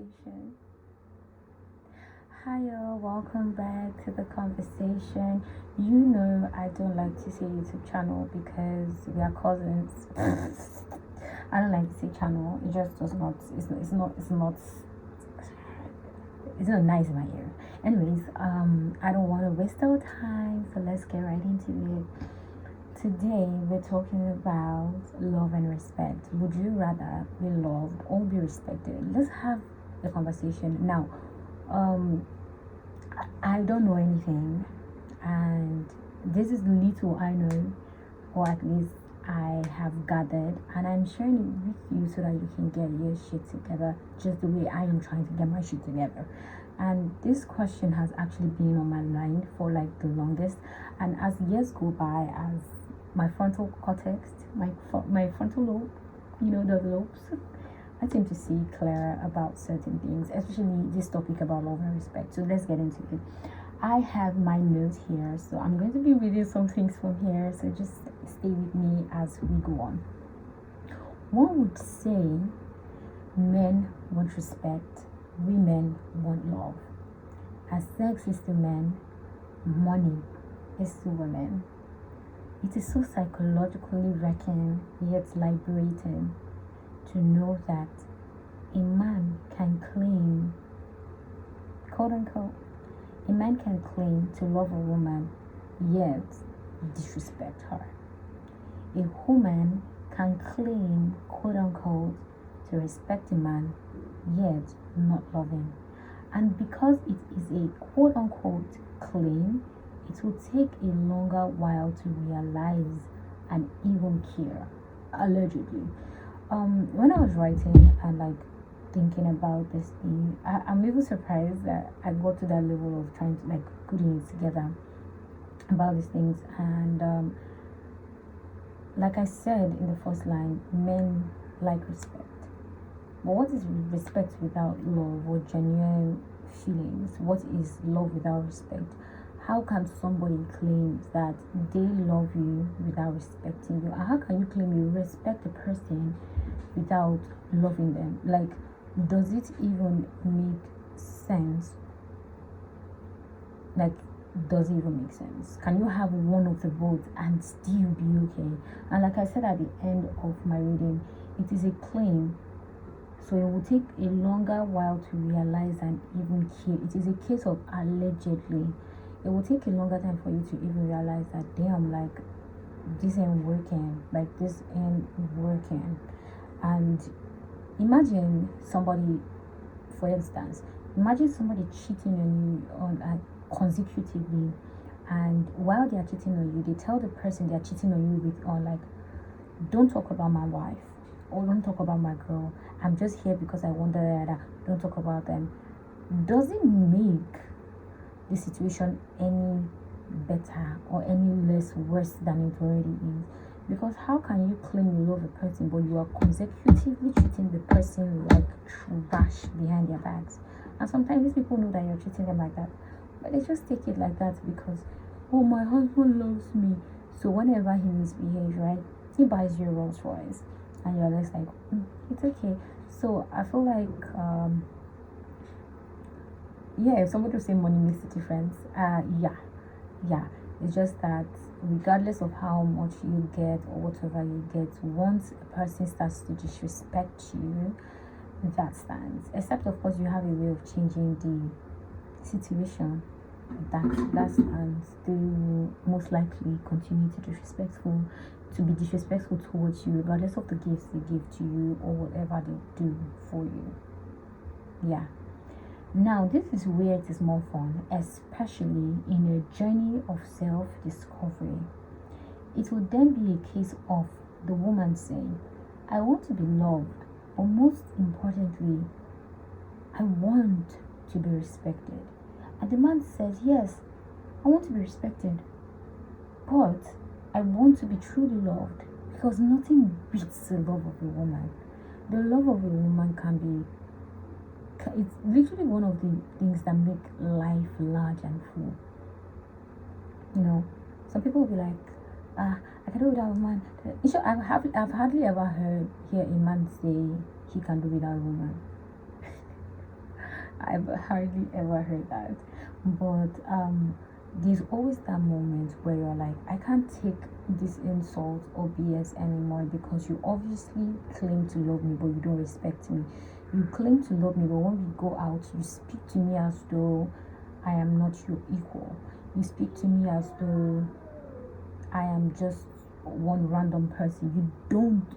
conversation. Hi, all, welcome back to the conversation. You know, I don't like to say YouTube channel because we are cousins. I don't like to say channel, it just does not, it's not nice in my ear. Anyways, I don't want to waste our time, so let's get right into it. Today we're talking about love and respect. Would you rather be loved or be respected? Let's have a conversation now. um I don't know anything, and this is little I know, or at least I have gathered, and I'm sharing it with you so that you can get your shit together just the way I am trying to get my shit together. And this question has actually been on my mind for like the longest, and as years go by, as my frontal cortex, my frontal lobe, the lobes, I tend to see clearer about certain things, especially this topic about love and respect. So let's get into it. I have my notes here, so I'm going to be reading some things from here. So just stay with me as we go on. One would say men want respect, women want love. As sex is to men, money is to women. It is so psychologically wrecking yet liberating to know that a man can claim, quote unquote, a man can claim to love a woman yet disrespect her. A woman can claim, quote unquote, to respect a man yet not love him. And because it is a quote unquote claim, it will take a longer while to realize and even care, allegedly. When I was writing and like thinking about this thing, I'm even surprised that I got to that level of trying to like putting it together about these things. And like I said in the first line, men like respect. But what is respect without love or genuine feelings? What is love without respect? How can somebody claim that they love you without respecting you? And how can you claim you respect a person without loving them? Like, does it even make sense? Like, does it even make sense? Can you have one of the both and still be okay? And like I said at the end of my reading, it is a claim, so it will take a longer while to realize and even care. It is a case of allegedly. It will take a longer time for you to even realize that, damn, like this ain't working, like this ain't working. And imagine somebody, for instance, imagine somebody cheating on you on consecutively, and while they are cheating on you, they tell the person they are cheating on you with, on like, don't talk about my wife, or don't talk about my girl. I'm just here because I want that. Don't talk about them. Does it make the situation any better or any less worse than it already is? Because how can you claim you love a person but you are consecutively treating the person like trash behind their backs? And sometimes these people know that you're treating them like that, but they just take it like that because, oh, my husband loves me, so whenever he misbehaves, right, he buys you a Rolls Royce, and you're just like, it's okay. So I feel like yeah, if somebody will say money makes a difference, yeah, it's just that regardless of how much you get or whatever you get, once a person starts to disrespect you, that stands. Except of course you have a way of changing the situation, that stands. They will most likely continue to be disrespectful towards you regardless of the gifts they give to you or whatever they do for you. Yeah. Now, this is where it is more fun, especially in a journey of self discovery. It would then be a case of the woman saying, I want to be loved, but most importantly, I want to be respected. And the man says, yes, I want to be respected, but I want to be truly loved, because nothing beats the love of a woman. The love of a woman can be, it's literally one of the things that make life large and full. Some people will be like, I can do without a man. I've hardly ever hear a man say he can do without a woman. I've hardly ever heard that. But there's always that moment where you're like, I can't take this insult or BS anymore, because you obviously claim to love me, but you don't respect me. You claim to love me, but when we go out, you speak to me as though I am not your equal. You speak to me as though I am just one random person. You don't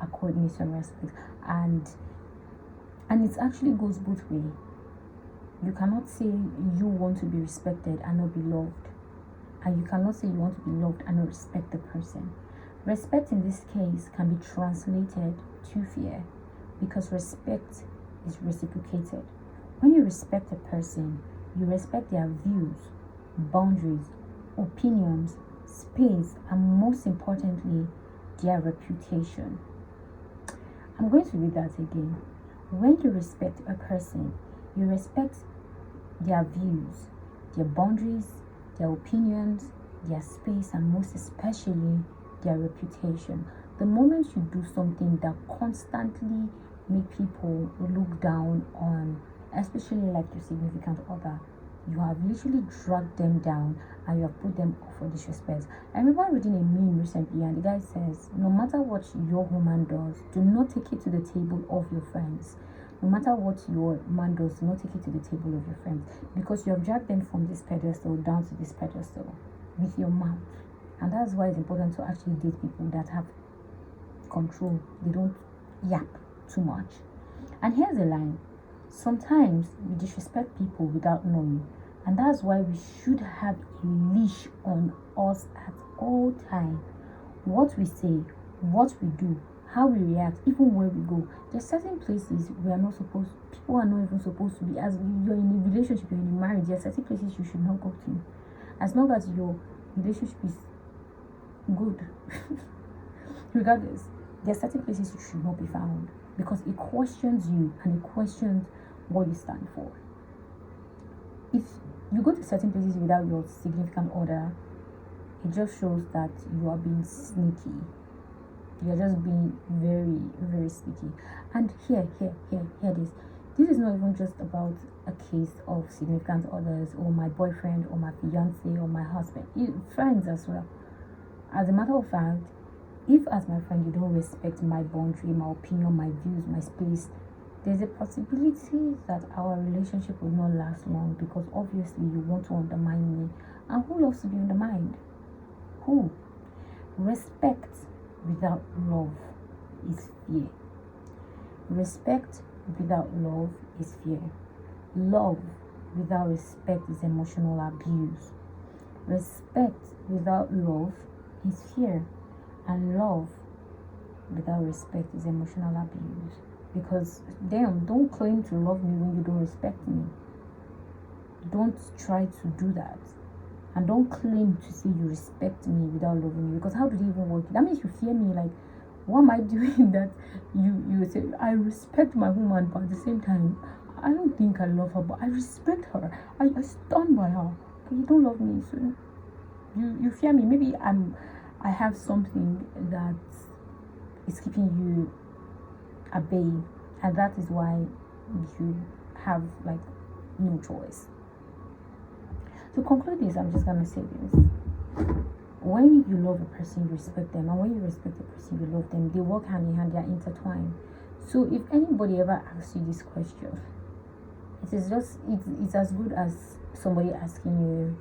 accord me some respect, and it actually goes both ways. You cannot say you want to be respected and not be loved, and you cannot say you want to be loved and not respect the person. Respect in this case can be translated to fear, because respect is reciprocated. When you respect a person, you respect their views, boundaries, opinions, space, and most importantly, their reputation. I'm going to read that again. When you respect a person, you respect their views, their boundaries, their opinions, their space, and most especially their reputation. The moment you do something that constantly make people look down on, especially like your significant other, you have literally dragged them down and you have put them off for disrespect. I remember reading a meme recently, and the guy says, no matter what your woman does, do not take it to the table of your friends. No matter what your man does, do not take it to the table of your friends, because you have dragged them from this pedestal down to this pedestal with your mouth. And that's why it's important to actually date people that have control. They don't yap too much. And here's a line: sometimes we disrespect people without knowing, and that's why we should have a leash on us at all times. What we say, what we do, how we react, even where we go. There's certain places we are not supposed, people are not even supposed to be. As you're in a relationship, you're in a marriage, there are certain places you should not go to. As long as your relationship is good, regardless, there are certain places you should not be found, because it questions you and it questions what you stand for. If you go to certain places without your significant other, it just shows that you are being sneaky. You're just being very, very sneaky. And here this. This is not even just about a case of significant others or my boyfriend or my fiance or my husband. Friends as well. As a matter of fact, if as my friend you don't respect my boundary, my opinion, my views, my space, there's a possibility that our relationship will not last long, because obviously you want to undermine me. And who loves to be undermined? Who? Respect without love is fear. Respect without love is fear. Love without respect is emotional abuse. Respect without love is fear. And love without respect is emotional abuse. Because don't claim to love me when you don't respect me. Don't try to do that. And don't claim to say you respect me without loving me, because how do they even work? That means you fear me. Like, what am I doing that you say I respect my woman, but at the same time I don't think I love her, but I respect her. I stand by her. But you don't love me, so you fear me. Maybe I have something that is keeping you at bay, and that is why you have like no choice. To conclude this, I'm just gonna say this: when you love a person, you respect them, and when you respect a person, you love them. They work hand in hand, they are intertwined. So if anybody ever asks you this question, it's as good as somebody asking you,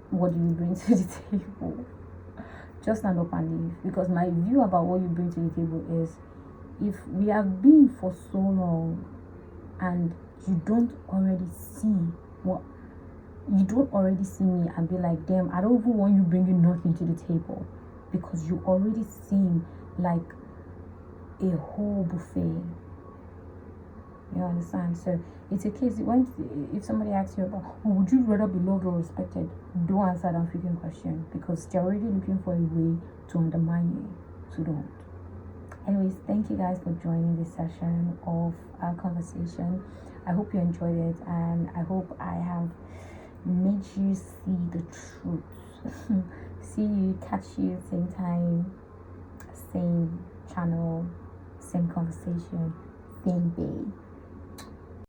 what do you bring to the table? Just stand up and leave. Because my view about what you bring to the table is, if we have been for so long and you don't already see me and be like, damn, I don't even want you bringing nothing to the table, because you already seem like a whole buffet. You understand? So it's a case if somebody asks you about, would you rather be loved or respected, don't answer that freaking question, because they're already looking for a way to undermine you. So don't. Anyways, thank you guys for joining this session of our conversation. I hope you enjoyed it, and I hope I have made you see the truth. Catch you same time, same channel, same conversation, same day.